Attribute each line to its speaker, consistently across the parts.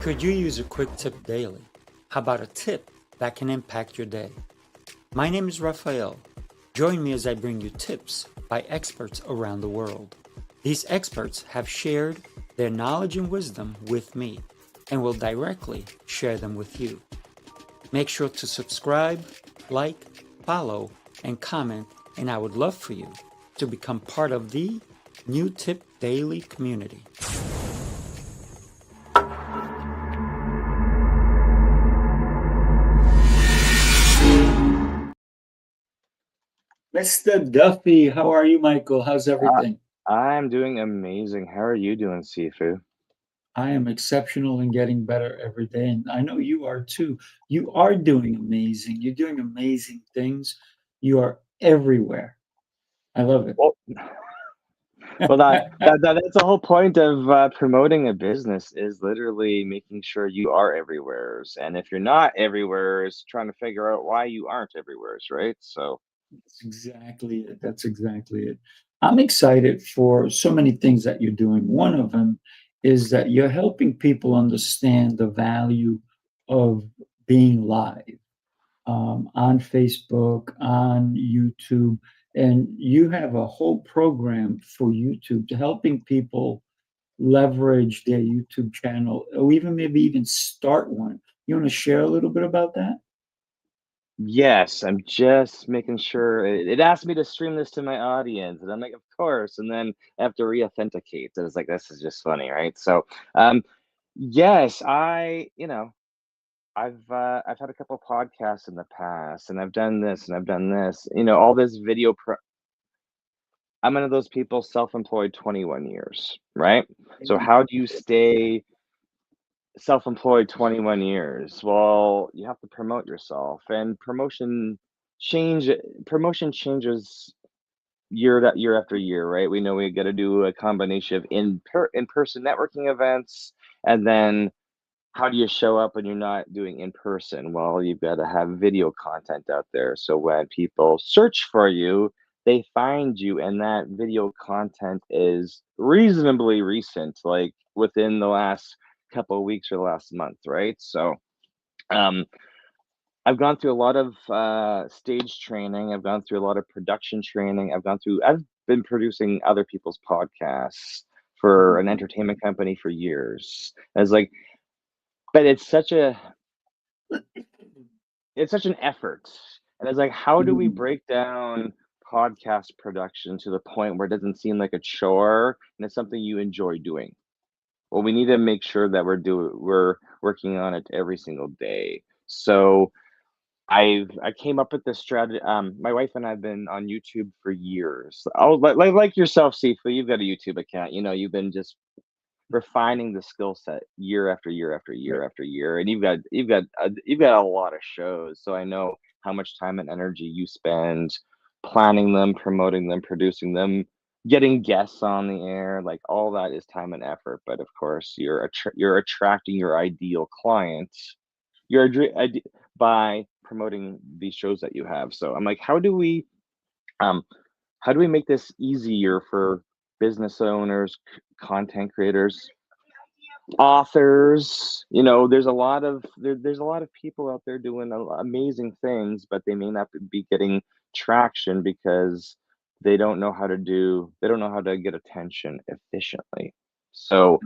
Speaker 1: Could you use a quick tip daily? How about a tip that can impact your day? My name is Rafael. Join me as I bring you tips by experts around the world. These experts have shared their knowledge and wisdom with me and will directly share them with you. Make sure to subscribe, like, follow, and comment, and I would love for you to become part of the New Tip Daily community. Mr. Duffy, how are you, Michael? How's everything?
Speaker 2: I'm doing amazing. How are you doing, Sifu?
Speaker 1: I am exceptional and getting better every day, and I know you are too. You are doing amazing. You're doing amazing things. You are everywhere. I love it.
Speaker 2: Well, that's the whole point of promoting a business is literally making sure you are everywheres. And if you're not everywheres, trying to figure out why you aren't everywheres, right? So,
Speaker 1: That's exactly it. That's exactly it. I'm excited for so many things that you're doing. One of them is that you're helping people understand the value of being live on Facebook, on YouTube, and you have a whole program for YouTube to helping people leverage their YouTube channel or even maybe even start one. You want to share a little bit about that?
Speaker 2: yes, I'm just making sure it asked me to stream this to my audience. And I'm like, of course. And then I have to re-authenticate. And it's like, this is just funny, right? So, yes, I've had a couple podcasts in the past, and I've done this and I've done this. All this I'm one of those people self-employed 21 years, right? So how do you stay self-employed 21 years? Well, you have to promote yourself, and change promotion changes year after year, right? We know we got to do a combination of in-person networking events, and then how do you show up when you're not doing in person? Well, you've got to have video content out there. So when people search for you, they find you, and that video content is reasonably recent, like within the last couple of weeks or the last month, right? So um, I've gone through a lot of stage training. I've gone through a lot of production training. I've been producing other people's podcasts for an entertainment company for years. And it's like, but it's such an effort. And it's like, how do we
Speaker 1: Mhm.
Speaker 2: break down podcast production to the point where it doesn't seem like a chore and it's something you enjoy doing? Well, we need to make sure that we're working on it every single day. So I came up with this strategy. My wife and I've been on YouTube for years. Oh, like yourself, Sifu, you've got a YouTube account. You've been just refining the skill set year after year after year
Speaker 1: Right.
Speaker 2: after year, and you've got a lot of shows. So I know how much time and energy you spend planning them, promoting them, producing them, getting guests on the air. Like all that is time and effort. But of course, you're attracting your ideal client. By promoting these shows that you have. So I'm like, um how do we make this easier for business owners, content creators, authors? There's a lot of people out there doing amazing things, but they may not be getting traction because they don't know how to get attention efficiently. So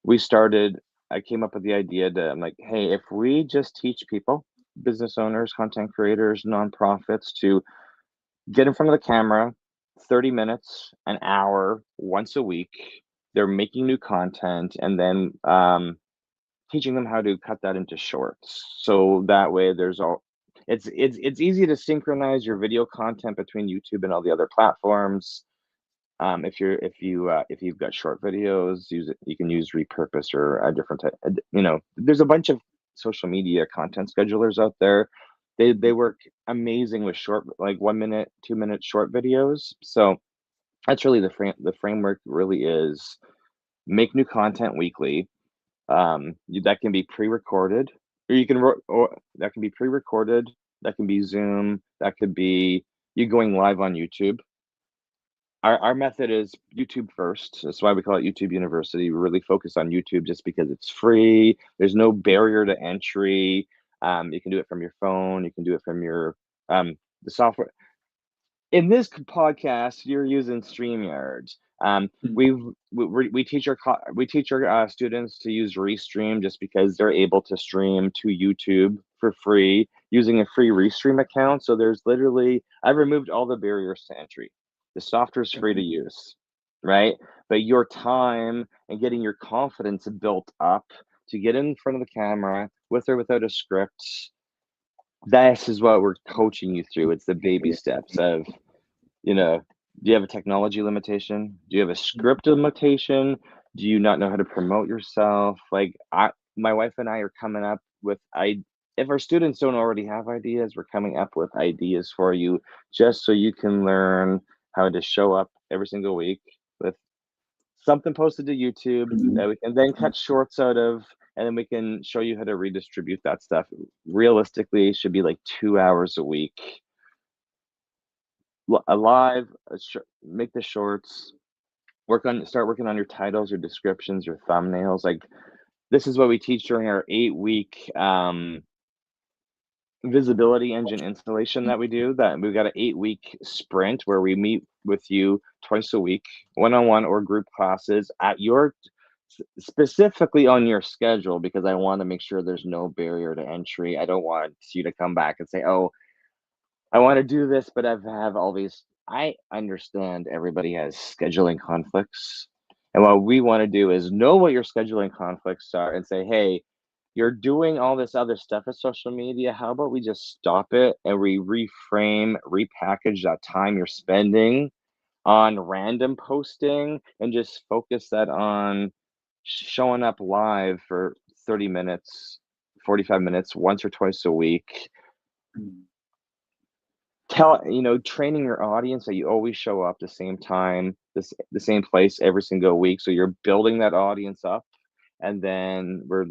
Speaker 2: we started I came up with the idea that I'm like, hey, if we just teach people, business owners, content creators, nonprofits, to get in front of the camera 30 minutes, an hour, once a week, they're making new content, and then teaching them how to cut that into shorts. So that way it's easy to synchronize your video content between YouTube and all the other platforms. If you've got short videos, you can use repurpose or a different type. There's a bunch of social media content schedulers out there. They work amazing with short, like 1 minute, 2 minute short videos. So that's really the framework really is make new content weekly. That can be pre-recorded, or that can be pre-recorded. That can be Zoom. That could be you going live on YouTube. our method is YouTube first. That's why we call it YouTube University. We really focus on YouTube just because it's free. There's no barrier to entry. You can do it from your phone. You can do it from your the software. In this podcast, you're using StreamYard.
Speaker 1: Mm.
Speaker 2: We teach our students to use Restream just because they're able to stream to YouTube for free using a free Restream account. So there's literally I've removed all the barriers to entry. The software is free to
Speaker 1: Okay.
Speaker 2: use, right? But your time and getting your confidence built up to get in front of the camera with or without a script, this is what we're coaching you through. It's the baby steps of, do you have a technology limitation? Do you have a script limitation? Do you not know how to promote yourself? Like my wife and I are coming up with if our students don't already have ideas, we're coming up with ideas for you just so you can learn how to show up every single week with something posted to YouTube that we can then cut shorts out of, and then we can show you how to redistribute that stuff. Realistically, it should be like 2 hours a week. Alive, make the shorts, start working on your titles, your descriptions, your thumbnails. Like this is what we teach during our 8 week visibility engine installation that we do. That we've got an 8 week sprint where we meet with you twice a week, one-on-one or group classes at your specifically on your schedule, because I want to make sure there's no barrier to entry. I don't want you to come back and say, oh, I want to do this, but have all these. I understand everybody has scheduling conflicts. And what we want to do is know what your scheduling conflicts are and say, hey, you're doing all this other stuff at social media. How about we just stop it and we reframe, repackage that time you're spending on random posting and just focus that on showing up live for 30 minutes, 45 minutes, once or twice a week.
Speaker 1: Mm.
Speaker 2: Training your audience that you always show up the same time, the same place every single week, so you're building that audience up, and then we're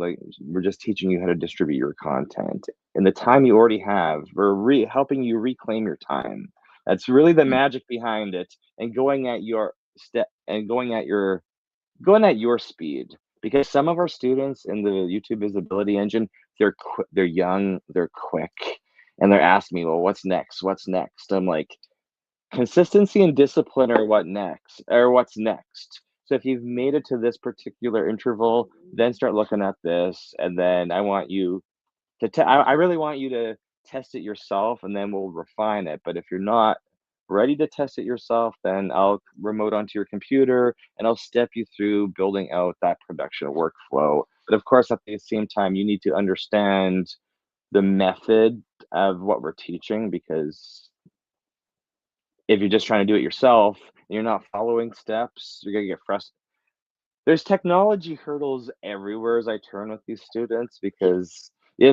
Speaker 2: just teaching you how to distribute your content and the time you already have. We're helping you reclaim your time. That's really the magic behind it, and going at your step and going at your speed, because some of our students in the YouTube visibility engine, they're young, they're quick, and they're asking me, well, what's next? What's next? I'm like, consistency and discipline are what's next. So if you've made it to this particular interval, then start looking at this, and then I want you I really want you to test it yourself, and then we'll refine it. But if you're not ready to test it yourself, then I'll remote onto your computer and I'll step you through building out that production workflow. But of course, at the same time, you need to understand the method of what we're teaching, because if you're just trying to do it yourself and you're not following steps, you're gonna get frustrated. There's technology hurdles everywhere as I turn with these students, because they're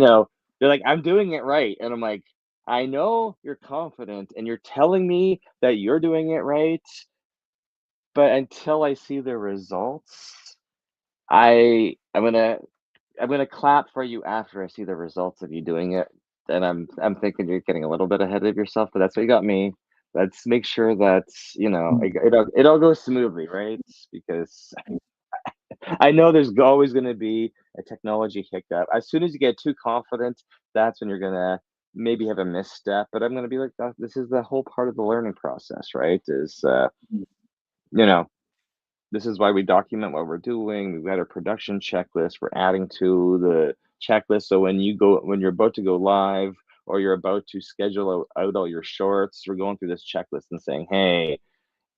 Speaker 2: like, I'm doing it right, and I'm like, I know you're confident and you're telling me that you're doing it right, but until I see the results, I'm gonna clap for you after I see the results of you doing it. And I'm thinking you're getting a little bit ahead of yourself, but that's what you got me. Let's make sure that it all goes smoothly, right? Because I know there's always going to be a technology hiccup. As soon as you get too confident, that's when you're going to maybe have a misstep. But I'm going to be like, this is the whole part of the learning process, right? You know, this is why we document what we're doing. We've got a production checklist. We're adding to the checklist. So when you're about to go live, or you're about to schedule out all your shorts, we're going through this checklist and saying, hey,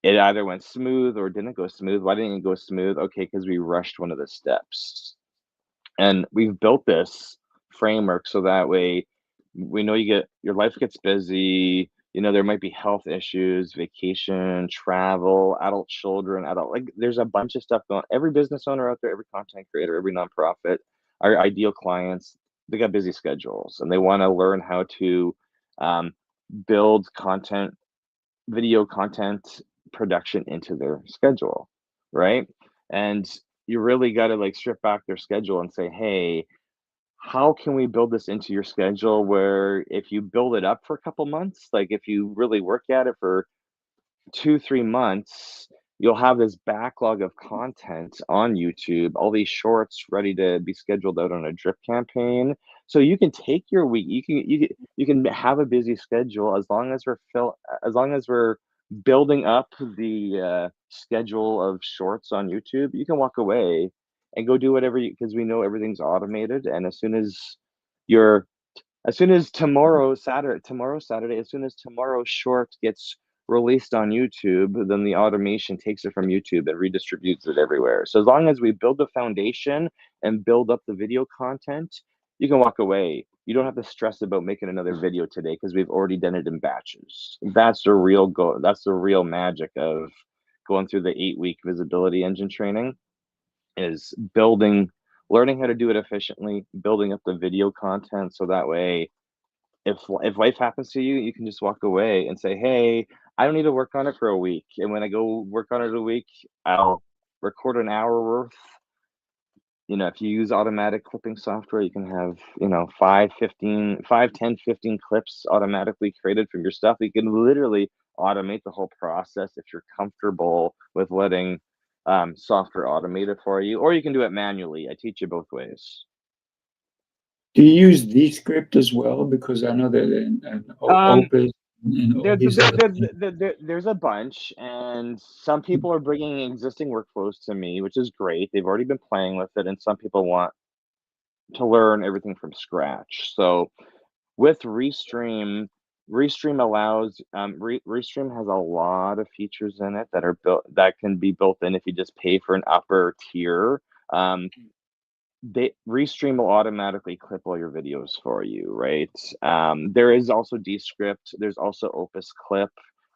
Speaker 2: it either went smooth or didn't go smooth. Why didn't it go smooth? Okay, because we rushed one of the steps. And we've built this framework so that way we know your life gets busy. There might be health issues, vacation, travel, adult children, like there's a bunch of stuff going on. Every business owner out there, every content creator, every nonprofit, our ideal clients, they got busy schedules and they want to learn how to build video content production into their schedule, right? And you really got to like strip back their schedule and say, hey, how can we build this into your schedule where if you build it up for a couple months, like if you really work at it for 2, 3 months, you'll have this backlog of content on YouTube, all these shorts ready to be scheduled out on a drip campaign. So you can take your week, you can have a busy schedule as long as we're building up the schedule of shorts on YouTube, you can walk away and go do whatever you, because we know everything's automated. And you're as soon as tomorrow Saturday, as soon as tomorrow's short gets released on YouTube, then the automation takes it from YouTube and redistributes it everywhere. So as long as we build the foundation and build up the video content, you can walk away. You don't have to stress about making another video today because we've already done it in batches. That's the real goal. That's the real magic of going through the 8-week visibility engine training, is learning how to do it efficiently, building up the video content so that way if life happens to you, you can just walk away and say, "Hey, I don't need to work on it for a week." And when I go work on it a week, I'll record an hour worth. If you use automatic clipping software, you can have, 10, 15 clips automatically created from your stuff. You can literally automate the whole process if you're comfortable with letting software automate it for you, or you can do it manually. I teach you both ways.
Speaker 1: Do you use Descript as well? Because I know that
Speaker 2: Um,
Speaker 1: Opus and all
Speaker 2: There,
Speaker 1: these
Speaker 2: there,
Speaker 1: other
Speaker 2: there,
Speaker 1: things.
Speaker 2: there's a bunch, and some people are bringing existing workflows to me, which is great. They've already been playing with it, and some people want to learn everything from scratch. So with Restream allows Restream has a lot of features in it that can be built in if you just pay for an upper tier. Um, Restream will automatically clip all your videos for you, right? There is also Descript. There's also Opus Clip.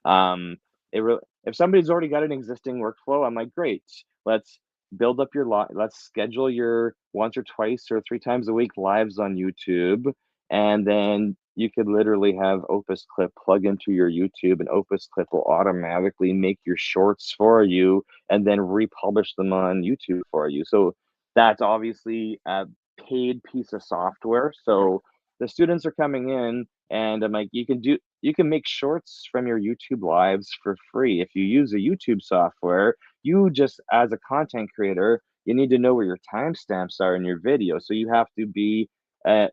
Speaker 2: If somebody's already got an existing workflow, I'm like, great. Let's build up your Let's schedule your once or twice or 3 times a week lives on YouTube, and then you could literally have Opus Clip plug into your YouTube, and Opus Clip will automatically make your shorts for you, and then republish them on YouTube for you. So that's obviously a paid piece of software. So the students are coming in, and I'm like, you can make shorts from your YouTube lives for free. If you use a YouTube software, you just, as a content creator, you need to know where your timestamps are in your video. So you have to be a,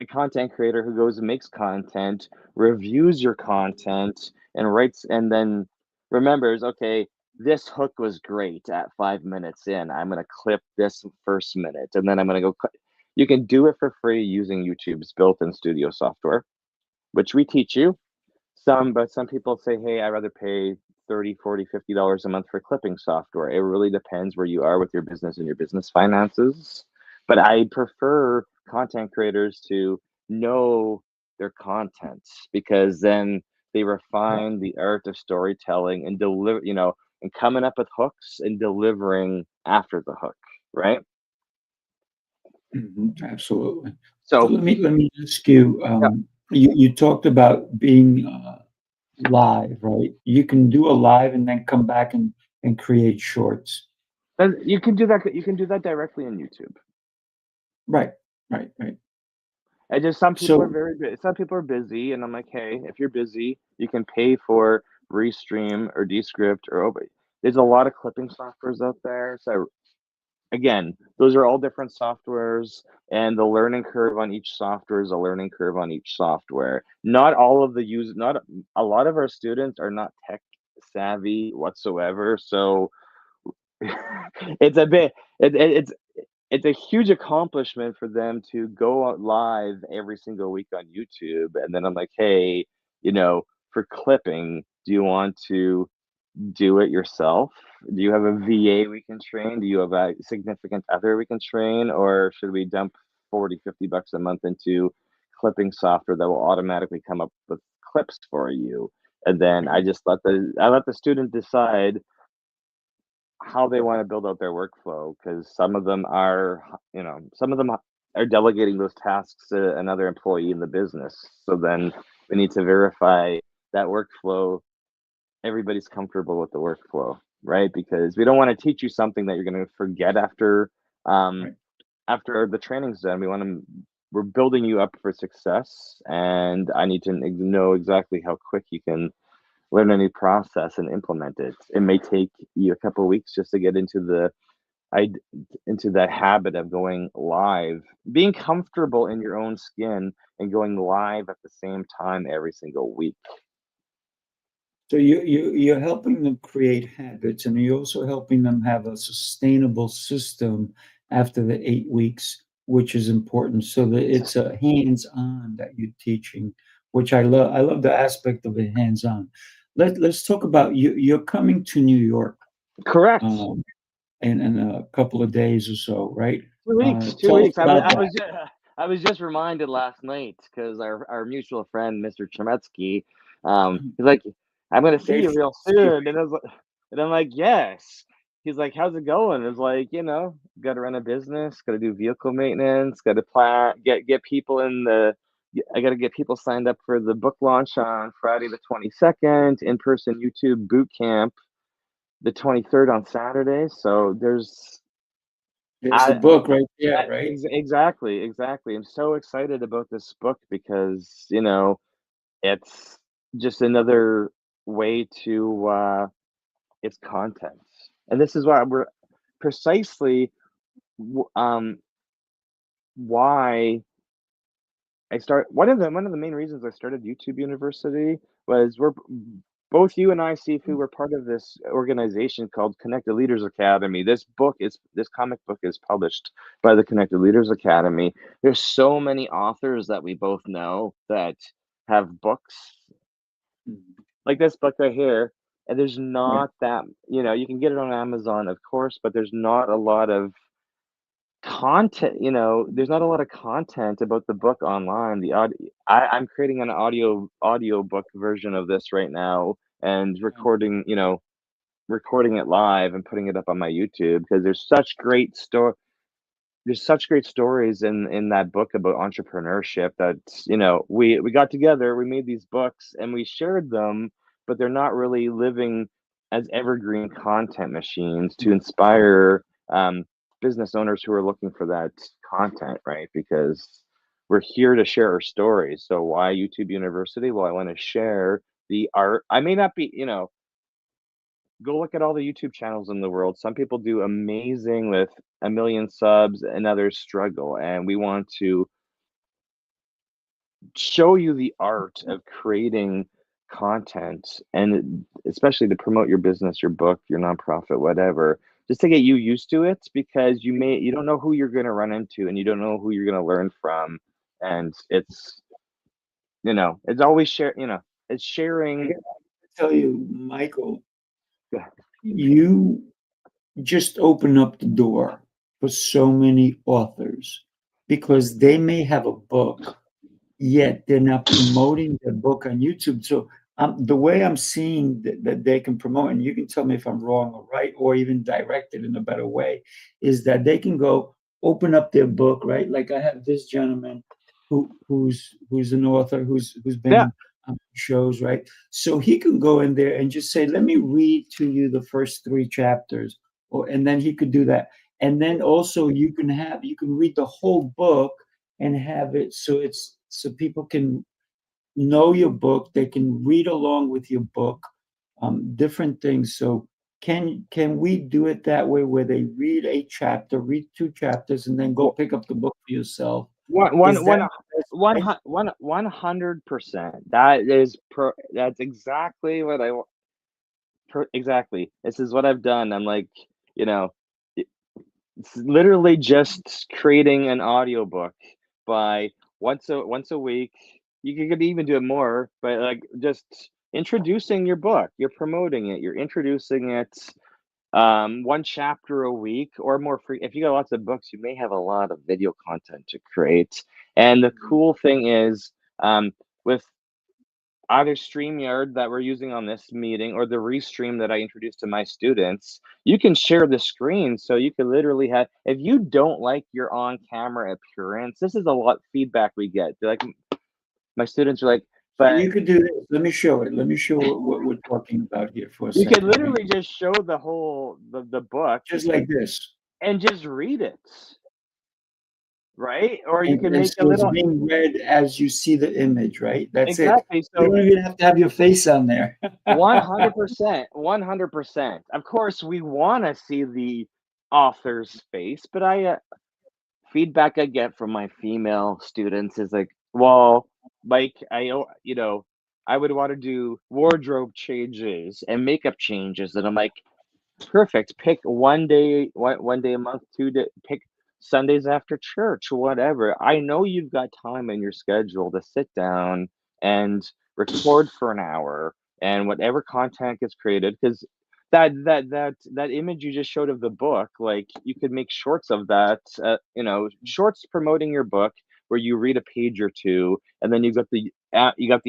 Speaker 2: a content creator who goes and makes content, reviews your content, and writes, and then remembers, okay, this hook was great at 5 minutes in. I'm going to clip this first minute, and then I'm going to go. You can do it for free using YouTube's built-in studio software, which we teach you. But some people say, hey, I'd rather pay 30, 40, $50 a month for clipping software. It really depends where you are with your business and your business finances. But I prefer content creators to know their content, because then they
Speaker 1: Right.
Speaker 2: refine the art of storytelling and and coming up with hooks and delivering after the hook, right?
Speaker 1: Absolutely. So
Speaker 2: So,
Speaker 1: let me ask you.
Speaker 2: yeah,
Speaker 1: You talked about being live, right? You can do a live and then come back and create shorts.
Speaker 2: you can do that. You can do that directly in YouTube.
Speaker 1: Right. Right. Right.
Speaker 2: And just some people are
Speaker 1: So
Speaker 2: very busy. Some people are busy, and I'm like, hey, if you're busy, you can pay for Restream or Descript or Obi. There's a lot of clipping softwares out there. So again, those are all different softwares, and the learning curve on each software is a learning curve on each software. Not a lot of our students are not tech savvy whatsoever. So it's a bit it's a huge accomplishment for them to go out live every single week on YouTube. And then I'm like, hey, for clipping, do you want to do it yourself? Do you have a VA we can train? Do you have a significant other we can train? Or should we dump 40, $50 a month into clipping software that will automatically come up with clips for you? And then I let the student decide how they want to build out their workflow, because some of them are delegating those tasks to another employee in the business. So then we need to verify that workflow, everybody's comfortable with the workflow, right? Because we don't want to teach you something that you're going to forget um
Speaker 1: right.
Speaker 2: after the training's done. We're building you up for success, and I need to know exactly how quick you can learn a new process and implement it. It may take you a couple of weeks just to get I into that habit of going live, being comfortable in your own skin and going live at the same time every single week.
Speaker 1: So you're helping them create habits, and you're also helping them have a sustainable system after the 8 weeks, which is important. So that it's a hands-on that you're teaching, which I love. I love the aspect of it hands-on. Let's talk about you. You're coming to New York
Speaker 2: Correct.
Speaker 1: um, in a couple of days or so, right?
Speaker 2: 2 weeks, 2
Speaker 1: Tell us
Speaker 2: weeks.
Speaker 1: about that.
Speaker 2: I was just reminded last night because our mutual friend, Mr. Chemetsky, he's like, "I'm gonna see
Speaker 1: Great
Speaker 2: you
Speaker 1: friend,
Speaker 2: real
Speaker 1: Steve.
Speaker 2: soon," and I'm like, "Yes." He's like, "How's it going?" It's like, got to run a business, got to do vehicle maintenance, got to plan, get people in the. I got to get people signed up for the book launch on Friday the 22nd, in person YouTube boot camp the 23rd on Saturday. So
Speaker 1: There's the
Speaker 2: I
Speaker 1: book right there, right?
Speaker 2: exactly, exactly. I'm so excited about this book because, it's just another way to its content. And this is why we're precisely why one of the main reasons I started YouTube University was both you and I, Sifu, were part of this organization called Connected Leaders Academy. This comic book is published by the Connected Leaders Academy. There's so many authors that we both know that have books
Speaker 1: Mhm.
Speaker 2: like this book right here, and there's
Speaker 1: Right.
Speaker 2: not that, you can get it on Amazon, of course, but there's not a lot of content. There's not a lot of content about the book online. I'm creating an audio book version of this right now and
Speaker 1: Right.
Speaker 2: recording it live and putting it up on my YouTube because there's such great stories in that book about entrepreneurship that we got together, we made these books and we shared them, but they're not really living as evergreen content machines to
Speaker 1: Mhm.
Speaker 2: inspire business owners who are looking for that content, right? Because we're here to share our stories. So why YouTube University? Well, I want to share the art. I may not be, go look at all the YouTube channels in the world. Some people do amazing with a million subs and others struggle. And we want to show you the art of creating content and especially to promote your business, your book, your nonprofit, whatever, just to get you used to it because you don't know who you're going to run into and you don't know who you're going to learn from. And it's always it's
Speaker 1: I
Speaker 2: sharing.
Speaker 1: gotta tell you, Michael, you just open up the door for so many authors because they may have a book, yet they're not promoting their book on YouTube. So the way I'm seeing that they can promote, and you can tell me if I'm wrong or right, or even direct it in a better way, is that they can go open up their book, right? Like I have this gentleman who's an author who's
Speaker 2: Yeah.
Speaker 1: been on shows, right? So he can go in there and just say, "Let me read to you the first three chapters," and then he could do that. And then also you can read the whole book and have it so people can know your book, they can read along with your book, different things. So can we do it that way where they read a chapter, read two chapters, and then go
Speaker 2: Well,
Speaker 1: pick up the book for yourself?
Speaker 2: One
Speaker 1: Is
Speaker 2: one
Speaker 1: that
Speaker 2: one
Speaker 1: the best
Speaker 2: one
Speaker 1: way?
Speaker 2: hu- one 100%. That's exactly what exactly. This is what I've done. I'm like, you know, it- it's literally just creating an audiobook by once a week. You could even do it more, but like just introducing your book. You're promoting it. You're introducing it. One chapter a week or more free. If you got lots of books, you may have a lot of video content to create. And the
Speaker 1: Mhm.
Speaker 2: cool thing is, with either StreamYard that we're using on this meeting or the Restream that I introduced to my students, you can share the screen. So you can literally have, if you don't like your on camera appearance, this is a lot feedback we get. They're like, my students are like,
Speaker 1: So
Speaker 2: but
Speaker 1: you could do this. Let me show it. Let me show what we're talking about here for a
Speaker 2: you can
Speaker 1: second, right?
Speaker 2: literally just show the book
Speaker 1: Just like this.
Speaker 2: and just read it. right? Or you can
Speaker 1: And
Speaker 2: make a
Speaker 1: so it's
Speaker 2: little,
Speaker 1: being read as you see the image, right? That's it.
Speaker 2: exactly.
Speaker 1: You
Speaker 2: So
Speaker 1: don't even have to have your face on there.
Speaker 2: 100%, 100%. Of course, we want to see the author's face, but feedback I get from my female students is like, well, Mike, I would want to do wardrobe changes and makeup changes, and I'm like, perfect. Pick one day a month, pick Sundays after church, whatever. I know you've got time in your schedule to sit down and record for an hour and whatever content gets created, because that image you just showed of the book, like you could make shorts of that, shorts promoting your book where you read a page or two, and then you got the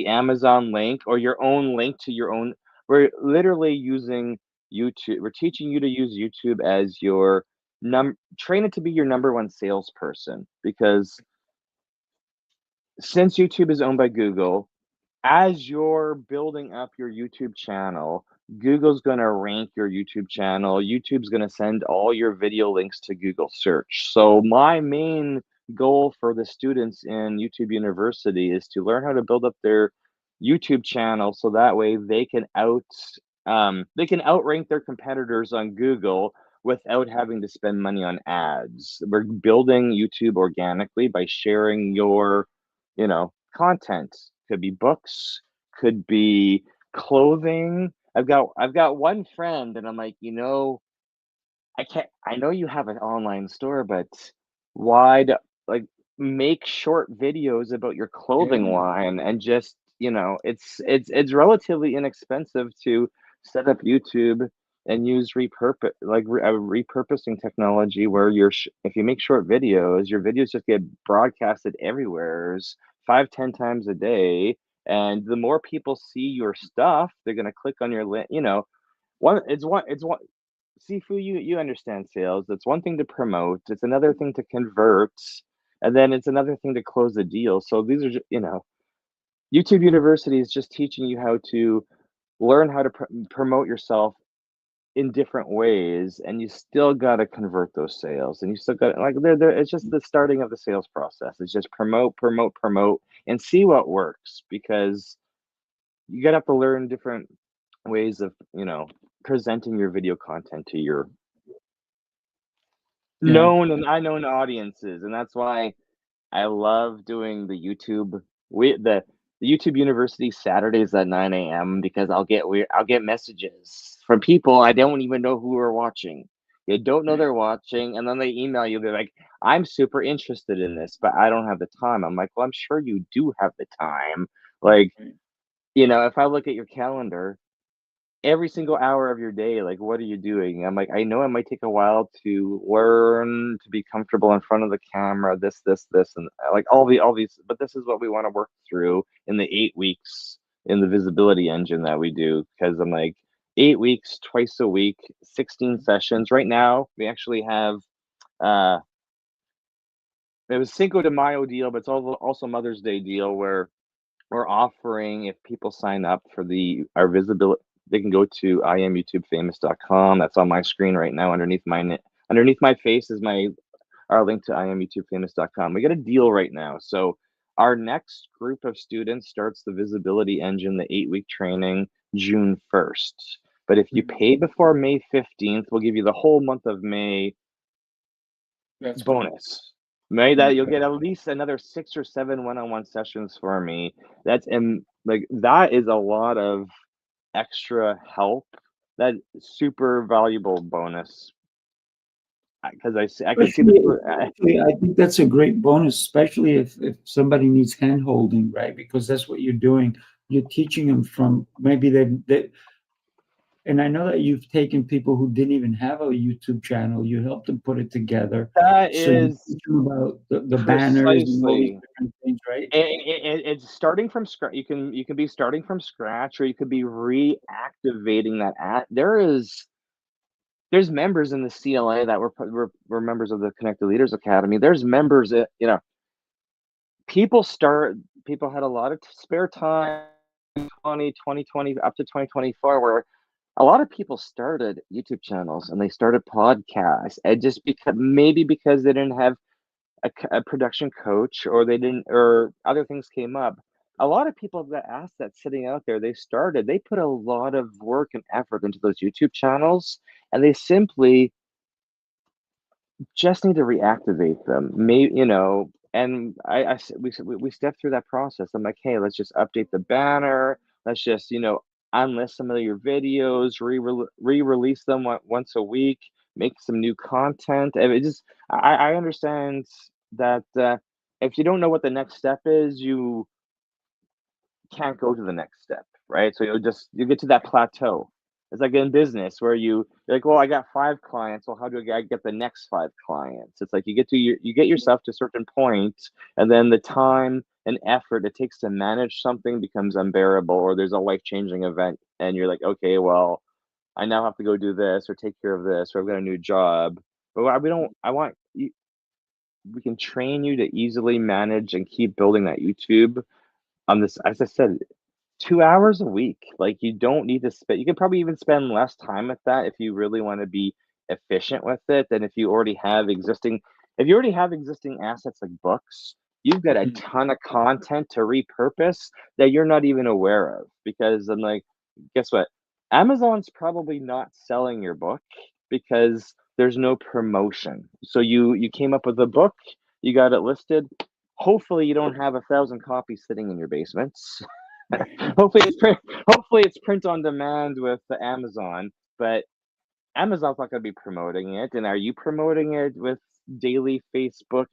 Speaker 2: Amazon link or your own link to your own. We're literally using YouTube. We're teaching you to use YouTube as your train it to be your number one salesperson, because since YouTube is owned by Google, as you're building up your YouTube channel, Google's going to rank your YouTube channel. YouTube's going to send all your video links to Google search. So my main goal for the students in YouTube University is to learn how to build up their YouTube channel so that way they can outrank their competitors on Google without having to spend money on ads. We're building YouTube organically by sharing your, content. Could be books, could be clothing. I've got one friend and I'm like, I know you have an online store, but why do, like, make short videos about your clothing
Speaker 1: Yeah,
Speaker 2: line, and just, it's relatively inexpensive to set up YouTube and use repurposing technology where if you make short videos, your videos just get broadcasted everywhere, 5, 10 times a day, and the more people see your stuff, they're gonna click on your link. It's one Sifu, you understand sales. It's one thing to promote, it's another thing to convert, and then it's another thing to close the deal. So these are YouTube University is just teaching you how to learn how to promote yourself in different ways, and you still got to convert those sales, and you still got, like, they're it's just the starting of the sales process. It's just promote, promote, promote, and see what works, because you got to have to learn different ways of presenting your video content to your
Speaker 1: yeah.
Speaker 2: known and unknown audiences, and that's why I love doing the YouTube University Saturdays at 9 a.m. because I'll get messages from people I don't even know who are watching. They don't know they're watching, and then they email you. They're like, "I'm super interested in this, but I don't have the time." I'm like, "Well, I'm sure you do have the time. Like,
Speaker 1: Right.
Speaker 2: if I look at your calendar, every single hour of your day, like, what are you doing?" I'm like, I know it might take a while to learn to be comfortable in front of the camera, this, and like all these, but this is what we want to work through in the 8 weeks in the visibility engine that we do. Because I'm like, 8 weeks, twice a week, 16 sessions. Right now, we actually have uh it was Cinco de Mayo deal, but it's also Mother's Day deal where we're offering, if people sign up for our visibility, they can go to IamYouTubeFamous.com. That's on my screen right now. Underneath my face is our link to IamYouTubeFamous.com. We got a deal right now. So our next group of students starts the visibility engine, the 8-week training, June 1st. But if you
Speaker 1: Mhm.
Speaker 2: pay before May 15th, we'll give you the whole month of May
Speaker 1: That's great.
Speaker 2: bonus. May that you'll
Speaker 1: Okay.
Speaker 2: get at least another 6 or 7 one-on-one sessions for me. That is a lot of extra help. That super valuable bonus, because I can see this.
Speaker 1: Especially, I think that's a great bonus, especially if somebody needs hand holding, right? Because that's what you're doing. You're teaching them from maybe and I know that you've taken people who didn't even have a YouTube channel, you helped them put it together.
Speaker 2: That
Speaker 1: So you
Speaker 2: is
Speaker 1: teach them about the banners and all these
Speaker 2: precisely.
Speaker 1: different things, right?
Speaker 2: It's starting from scratch. You can be starting from scratch, or you could be reactivating that. There's members in the CLA that were members of the Connected Leaders Academy. There's members that, people had a lot of spare time, 2020 up to 2024, where a lot of people started YouTube channels and they started podcasts, and just because they didn't have a production coach, or they didn't, or other things came up. A lot of people that asked that sitting out there, they put a lot of work and effort into those YouTube channels, and they simply just need to reactivate them. Maybe, and we stepped through that process. I'm like, hey, let's just update the banner. Let's just, unlist some of your videos, re-release them once a week, make some new content. And I understand that if you don't know what the next step is, you can't go to the next step, right? So you get to that plateau. It's like in business where you're like, well, I got 5 clients. Well, how do I get the next 5 clients? It's like you get yourself to a certain point, and then the time and effort it takes to manage something becomes unbearable, or there's a life-changing event, and you're like, okay, well, I now have to go do this or take care of this, or I've got a new job. But we don't. I want you. We can train you to easily manage and keep building that YouTube on this, as I said, 2 hours a week. Like, you don't need to spend, you could probably even spend less time with that if you really wanna be efficient with it than if you already have existing assets like books, you've got a
Speaker 1: Mm.
Speaker 2: ton of content to repurpose that you're not even aware of, because I'm like, guess what? Amazon's probably not selling your book because there's no promotion. So you came up with a book, you got it listed. Hopefully, you don't have 1,000 copies sitting in your basements. Hopefully it's print on demand with the Amazon, but Amazon's not going to be promoting it. And are you promoting it with daily Facebook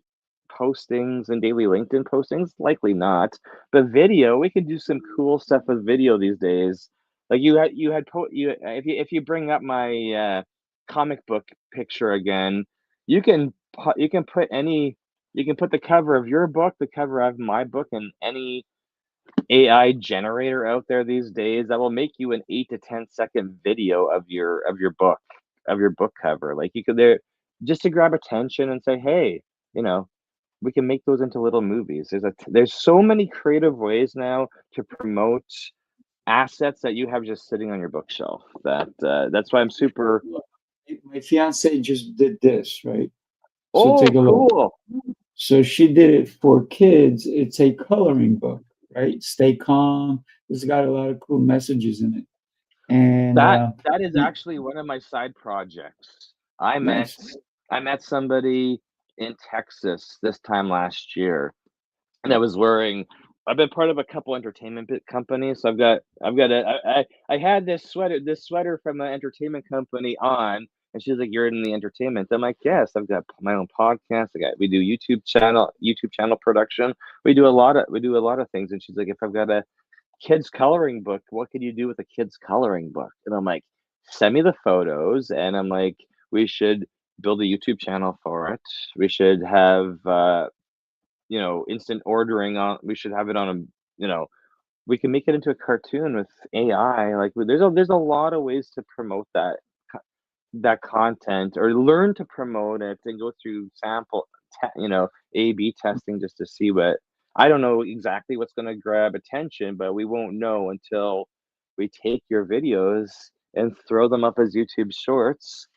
Speaker 2: postings and daily LinkedIn postings? Likely not. But video, we can do some cool stuff with video these days. Like if you bring up my comic book picture again, you can you can put any you can put the cover of your book, the cover of my book, and any AI generator out there these days that will make you an 8 to 10 second video of your book cover. Like, you could there just to grab attention and say, hey, you know, we can make those into little movies. There's so many creative ways now to promote assets that you have just sitting on your bookshelf. That's why I'm super.
Speaker 1: Look, my fiance just did this, right? So
Speaker 2: Oh,
Speaker 1: take a look.
Speaker 2: cool.
Speaker 1: So she did it for kids. It's a coloring book, right? Stay calm. It's got a lot of cool messages in it. And
Speaker 2: That is
Speaker 1: y-
Speaker 2: actually one of my side projects. I met
Speaker 1: nice.
Speaker 2: I met somebody in Texas this time last year, and I was wearing. I've been part of a couple entertainment companies, so I've got I had this sweater from an entertainment company on, and she's like, "You're in the entertainment." I'm like, "Yes, I've got my own podcast. We do YouTube channel production. We do a lot of things." And she's like, "If I've got a kids coloring book, what could you do with a kids coloring book?" And I'm like, send me the photos. And I'm like, we should build a YouTube channel for it. We should have instant ordering on. We should have it on a we can make it into a cartoon with AI. Like, there's a lot of ways to promote that content, or learn to promote it and go through A/B testing, just to see what. I don't know exactly what's going to grab attention, but we won't know until we take your videos and throw them up as YouTube shorts,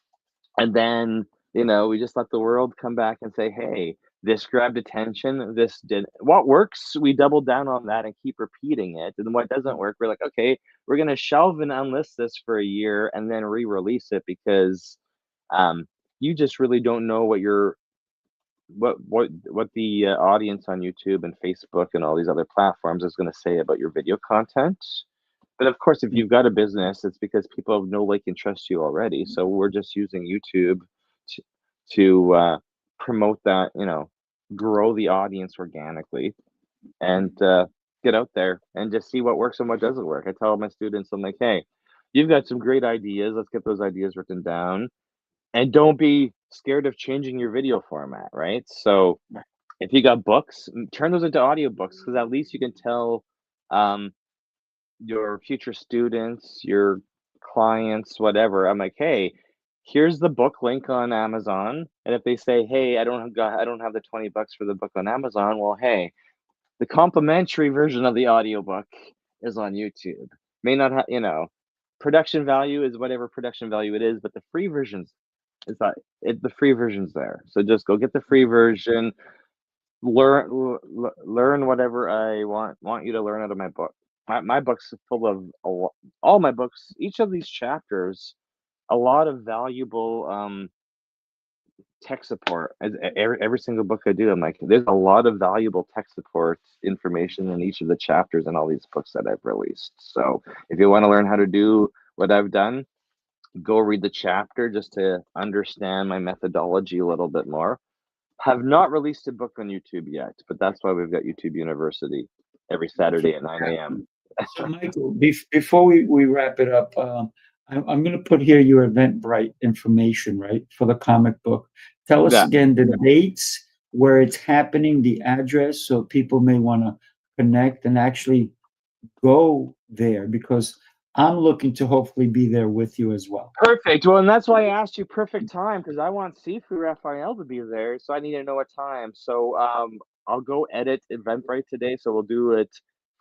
Speaker 2: and then, we just let the world come back and say, hey, this grabbed attention. This did what works. We double down on that and keep repeating it. And what doesn't work, we're like, okay, we're going to shelve and unlist this for a year and then re-release it, because um, you just really don't know what the audience on YouTube and Facebook and all these other platforms is going to say about your video content. But of course, if you've got a business, it's because people know, like, and trust you already. So we're just using YouTube to, to promote that, grow the audience organically, and get out there and just see what works and what doesn't work. I tell my students, I'm like, hey, you've got some great ideas. Let's get those ideas written down, and don't be scared of changing your video format, right? So if you got books, turn those into audiobooks, because at least you can tell um, your future students, your clients, whatever. I'm like, hey, here's the book link on Amazon. And if they say, hey, I don't have the $20 for the book on Amazon, well, hey, the complimentary version of the audiobook is on YouTube. May not have, production value is whatever production value it is, but the free version's is that the free version's there. So just go get the free version. learn whatever I want you to learn out of my book. My book's full of all my books. Each of these chapters, a lot of valuable tech support. Every single book I do, I'm like, there's a lot of valuable tech support information in each of the chapters in all these books that I've released. So if you want to learn how to do what I've done, go read the chapter just to understand my methodology a little bit more. Have not released a book on YouTube yet, but that's why we've got YouTube University every Saturday at 9 a.m.
Speaker 1: So, Michael, before we wrap it up, I'm going to put here your Eventbrite information, right, for the comic book. Tell us
Speaker 2: Yeah.
Speaker 1: again the dates, where it's happening, the address, so people may want to connect and actually go there, because I'm looking to hopefully be there with you as well.
Speaker 2: Perfect. Well, and that's why I asked you perfect time because I want Sifu Rafael to be there, so I need to know what time. So I'll go edit Eventbrite today. So we'll do it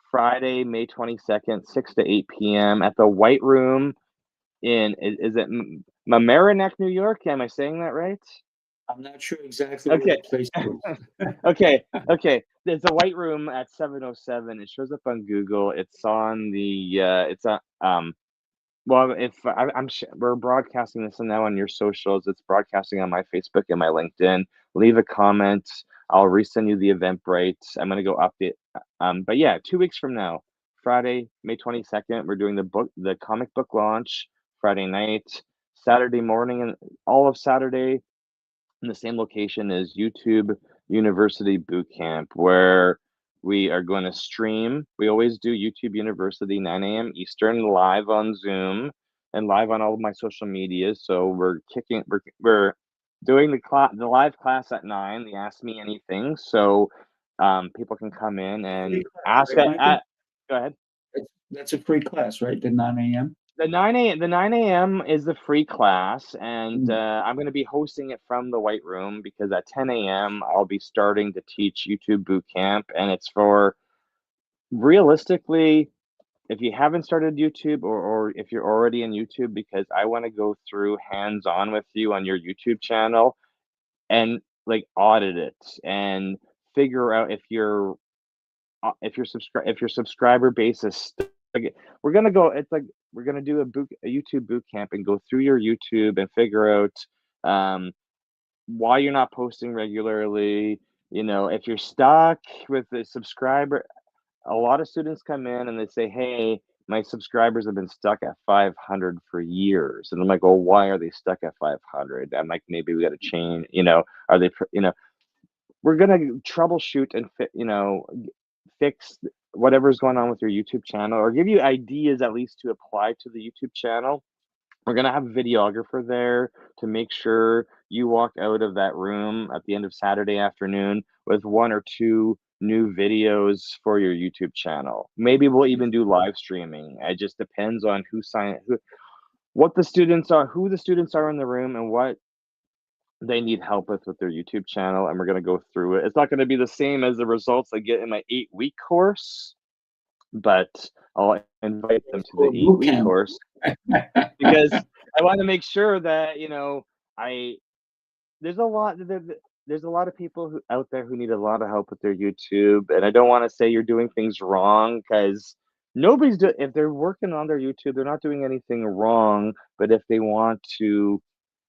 Speaker 2: Friday, May 22nd, 6 to 8 p.m. at the White Room in is it Mamaroneck, New York? Am I saying that right?
Speaker 1: I'm not sure exactly where
Speaker 2: Okay.
Speaker 1: the place is.
Speaker 2: Okay. There's a White Room at 707. It shows up on Google. It's on the it's on well, if we're broadcasting this now on your socials, it's broadcasting on my Facebook and my LinkedIn. Leave a comment. I'll resend you the Eventbrite. I'm gonna go update. But yeah, 2 weeks from now, Friday, May 22nd, we're doing the comic book launch. Friday night, Saturday morning, and all of Saturday in the same location as YouTube University Boot Camp, where we are going to stream. We always do YouTube University 9 a.m. Eastern live on Zoom and live on all of my social media. So we're doing the live class at 9. The Ask Me Anything, so people can come in
Speaker 1: Free
Speaker 2: and
Speaker 1: class,
Speaker 2: ask
Speaker 1: right, Michael?
Speaker 2: go ahead.
Speaker 1: That's a free class, right? The 9 a.m.
Speaker 2: The 9 a.m. is the free class, and
Speaker 1: Mm.
Speaker 2: I'm going to be hosting it from the White Room because at 10 a.m. I'll be starting to teach YouTube Boot Camp, and it's for realistically, if you haven't started YouTube or if you're already in YouTube, because I want to go through hands-on with you on your YouTube channel and like audit it and figure out if your subscriber base is like, we're gonna go it's like we're gonna do a YouTube boot camp and go through your YouTube and figure out why you're not posting regularly. If you're stuck with the subscriber, a lot of students come in and they say, hey, my subscribers have been stuck at 500 for years. And I'm like, well, why are they stuck at 500? I'm like, maybe we got to change, are they, we're going to troubleshoot and fix whatever's going on with your YouTube channel or give you ideas at least to apply to the YouTube channel. We're going to have a videographer there to make sure you walk out of that room at the end of Saturday afternoon with 1 or 2 new videos for your YouTube channel. Maybe we'll even do live streaming. It just depends on what the students are, who the students are in the room and what they need help with their YouTube channel, and we're going to go through it. It's not going to be the same as the results I get in my 8-week course, but I'll invite them to the
Speaker 1: For boot
Speaker 2: 8-week
Speaker 1: camp.
Speaker 2: course because I want to make sure that I there's a lot there's a lot of people out there who need a lot of help with their YouTube, and I don't want to say you're doing things wrong because if they're working on their YouTube, they're not doing anything wrong. But if they want to,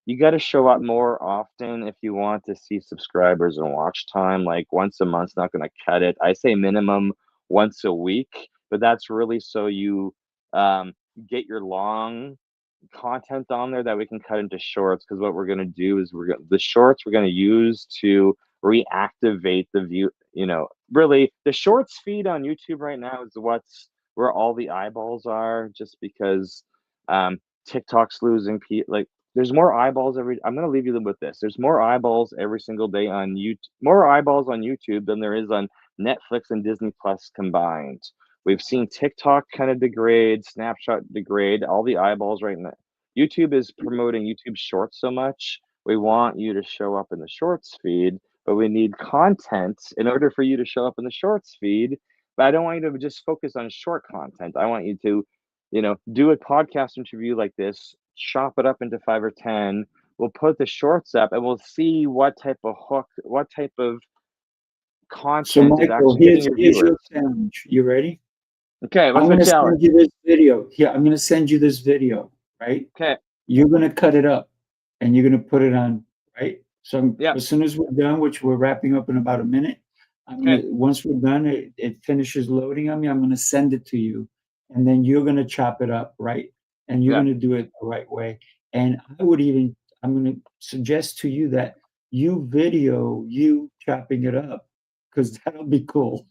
Speaker 2: you got to show up more often if you want to see subscribers and watch time. Like once a month's not going to cut it. I say minimum once a week, but that's really so you get your long content on there that we can cut into shorts. Because what we're going to do is the shorts we're going to use to reactivate the view. Really the shorts feed on YouTube right now is where all the eyeballs are, just because TikTok's losing like there's more eyeballs I'm going to leave you with this. There's more eyeballs every single day on YouTube, more eyeballs on YouTube than there is on Netflix and Disney Plus combined. We've seen TikTok kind of degrade, Snapchat degrade, all the eyeballs right now. YouTube is promoting YouTube Shorts so much. We want you to show up in the Shorts feed, but we need content in order for you to show up in the Shorts feed. But I don't want you to just focus on short content. I want you to, do a podcast interview like this, chop it up into 5 or 10. We'll put the shorts up and we'll see what type of hook, what type of
Speaker 1: So,
Speaker 2: content is
Speaker 1: Michael,
Speaker 2: actually hitting your
Speaker 1: here's
Speaker 2: viewers.
Speaker 1: your challenge. You ready?
Speaker 2: Okay,
Speaker 1: I'm
Speaker 2: what's my
Speaker 1: gonna
Speaker 2: challenge?
Speaker 1: send you this video. Yeah, I'm gonna send you this video, right?
Speaker 2: Okay,
Speaker 1: You're gonna cut it up and you're gonna put it on, right? So
Speaker 2: yeah,
Speaker 1: as soon as we're done, which we're wrapping up in about a minute,
Speaker 2: okay,
Speaker 1: once we're done, it finishes loading on me, I'm gonna send it to you, and then you're gonna chop it up, right? And you're
Speaker 2: yeah.
Speaker 1: gonna do it the right way. And I'm gonna suggest to you that you video you chopping it up, because that'll be cool.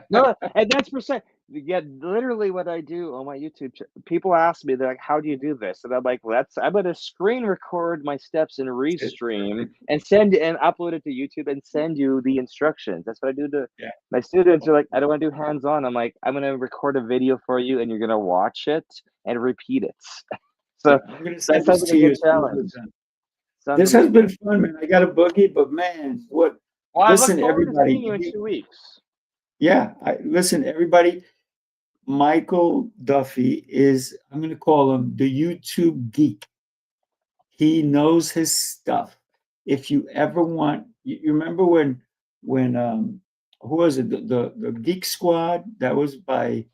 Speaker 2: No, and that's percent. Yeah, literally what I do on my YouTube. People ask me, they're like, "How do you do this?" And I'm like, I'm gonna screen record my steps and
Speaker 1: That's it.
Speaker 2: restream and send and upload it to YouTube and send you the instructions. That's what I do to
Speaker 1: Yeah.
Speaker 2: my students. Are like, I don't want to do hands on. I'm like, I'm gonna record a video for you, and you're gonna watch it and repeat it.
Speaker 1: Yeah,
Speaker 2: So
Speaker 1: I'm gonna
Speaker 2: that
Speaker 1: send
Speaker 2: sounds
Speaker 1: this
Speaker 2: like
Speaker 1: to
Speaker 2: a
Speaker 1: you
Speaker 2: good
Speaker 1: as soon as we're
Speaker 2: challenge.
Speaker 1: done.
Speaker 2: Sounds
Speaker 1: This has been
Speaker 2: amazing.
Speaker 1: fun, man. I got a boogie, but man, what?
Speaker 2: Well, I look
Speaker 1: Listen,
Speaker 2: forward to
Speaker 1: everybody.
Speaker 2: seeing you in 2 weeks.
Speaker 1: Yeah, listen, everybody. Michael Duffy is, I'm going to call him the YouTube geek. He knows his stuff. If you ever want, you remember when who was it? The Geek Squad that was by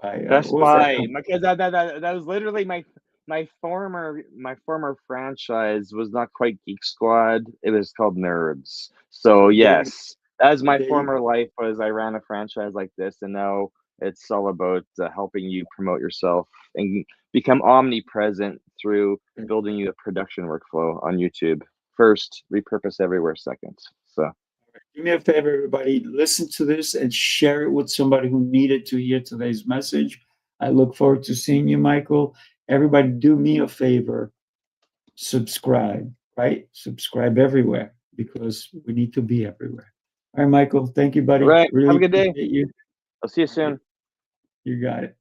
Speaker 2: Best
Speaker 1: what was that
Speaker 2: Buy,
Speaker 1: company?
Speaker 2: because that was literally my former franchise was not quite Geek Squad. It was called Nerds. So
Speaker 1: There you,
Speaker 2: yes, as my
Speaker 1: there you
Speaker 2: former
Speaker 1: go.
Speaker 2: life was, I ran a franchise like this, and now it's all about helping you promote yourself and become omnipresent through building you a production workflow on YouTube. First, repurpose everywhere. Second, so
Speaker 1: Do me a favor, everybody. Listen to this and share it with somebody who needed to hear today's message. I look forward to seeing you, Michael. Everybody, do me a favor. Subscribe, right? Subscribe everywhere because we need to be everywhere. All right, Michael. Thank you,
Speaker 2: all
Speaker 1: buddy.
Speaker 2: right. Have
Speaker 1: Really
Speaker 2: a good day.
Speaker 1: appreciate you.
Speaker 2: I'll see you
Speaker 1: All right,
Speaker 2: soon.
Speaker 1: you got it.